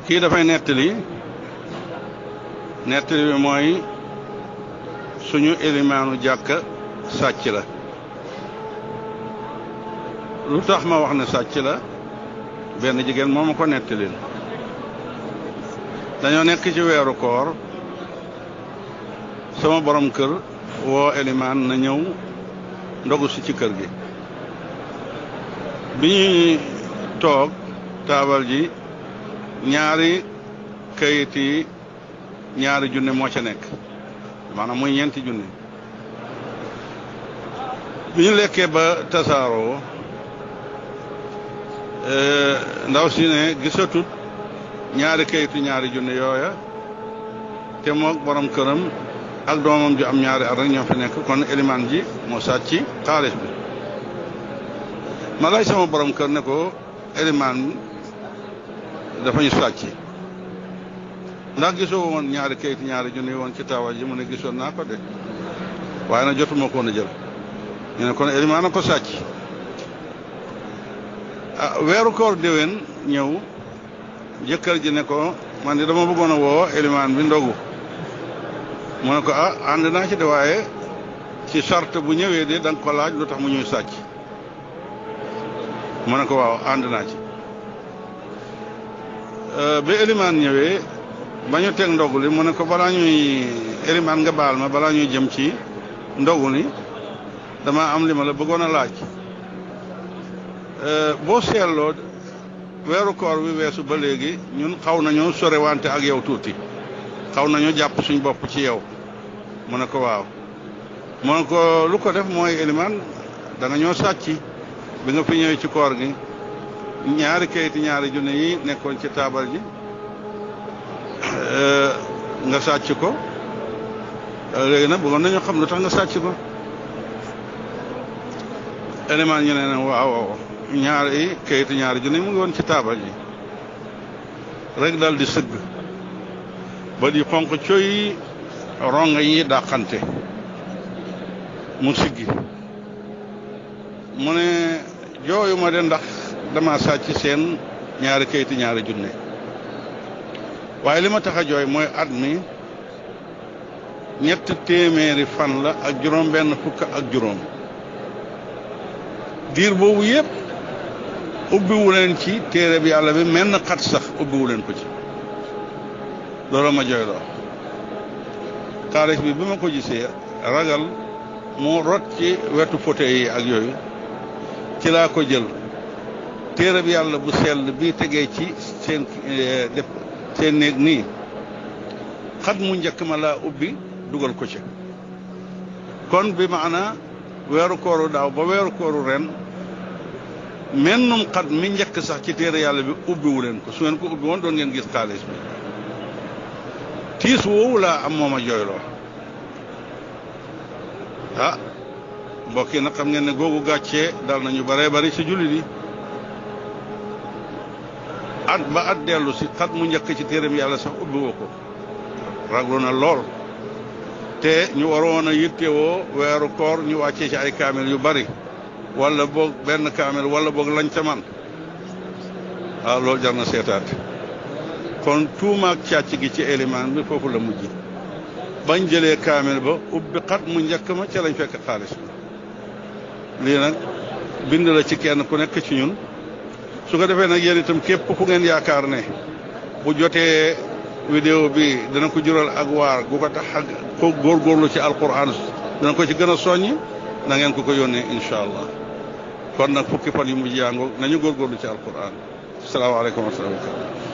kii dafay nettali bi mooy suñu élimaanu jàkka sàcc la. lu tax ma wax ne sàcc la benn jigéen moo ma ko nettali dañoo nekk ci weeru koor sama borom kër woo élimaan na ñëw ndogu si ci kër gi bi ñuy toog taabal ji ñaari kayit yi ñaari junne moo ca nekk maanaam muy ñeenti junne bi ñu lekkee ba tasaaroo ndaw si ne gisatut ñaari kayitu ñaari junne yooya te moog borom këram ak doomam ju am ñaari at rek ñoo fi nekk kon élimaan ji moo sàcc xaalis bi ma laaj sama borom kër ne ko élimaan dafa ñu sàcc ndax gisoo woon ñaari kayitu ñaari junne yi woon ci taawal ji mu ne gisoon naa ko de waaye nag jotuma ko woon a jël ñu ne kon élimaan na ko sàcc weeru koor déwén ñëw jëkkër ji ne ko man di dama bëggoon a woo élimaan bi ndogu mu ne ko ànd naa ci de waaye ci charte bu ñëwee de da nga ko laaj lu tax mu ñuy sàcc mu ne ko waaw ànd naa ci bi élimaan ñëwee ba ñu teg ndogu li mu ne ko balaa ñuy élimaan nga baal ma balaa ñuy jëm ci ndogu li dama am li ma la bëggoon a laaj boo seetloo weeru koor wi weesu ba léegi ñun xaw nañoo sorewante ak yow tuuti xaw nañu jàpp suñ bopp ci yow mu ne ko waaw mu ne ko lu ko def mooy élimaan da nga ñoo sàcc bi nga fi ñëwee ci koor gi ñaari kayiti ñaari junne yi nekkoon ci taabal ji nga sàcc ko léegi nag bëggoon nañu xam lu tax nga sàcc ko élimaan ñu ne waaw ñaari kayitu ñaari junne mu ngi woon ci taabal ji rek dal di sëgg ba di xonq coy ronga yi dàqante mu siggi mu ne jooyu ma de ndax dama sàcc seen ñaari kayitu ñaari junne waaye li ma tax a jooy mooy at mi 300 fan la ak juróom benn fukk ak juróom diir boobu yépp ubbiwu leen ci téere bi yàlla bi menn xat sax ubbiwu leen ko ci loolu ma jooyloo xaalis bi ma ko gisee ragal mu rot ci wetu fauteuil yi ak yooyu ci laa ko jël téere bi yàlla bu sell bii tegee ci seen néeg nii xat mu njëkk ma laa ubbi dugal ko ci kon bi maana weeru kooru daaw ba weeru kooru ren mennum xat mi njëkk sax ci téere yàlla bi ubbiwu leen ko su ngeen ko ubbi woon doon ngeen gis xaalis bi tiis woowu laa am mooma jooyloo mbokk yi nag xam ngeen ne googu gàccee dal nañu baree bari ci jullit yi at ba at dellu si xat mu njëkk ci téere bi yàlla sax ubbiwoo ko raglu na lool te ñu waroon a yittewoo weeru koor ñu wàccee ci ay kaamil yu bari wala boog benn kaamil wala boog lañ ca man loolu jar na seetaat kon tuumaak càcc gi ci élimaan bi foofu la mujj bañ jëlee kaamil ba ubbi xat mu njëkk ma ca lañ fekk xaalis bi lii nag bind la ci kenn ku nekk ci ñun su ko defee nag yéen itam képp ku ngeen yaakaar ne bu jotee vidéo bi dana ko jural ak waar gu ko tax ak ko góorgóorlu ci alquran dana ko ci gën a soññi na ngeen ko yónnee incha allah kon nag fukki fan yu mujj yaa ngoog nañu góorgóorlu ci alquran asalaamaaleykum wa rahmatulah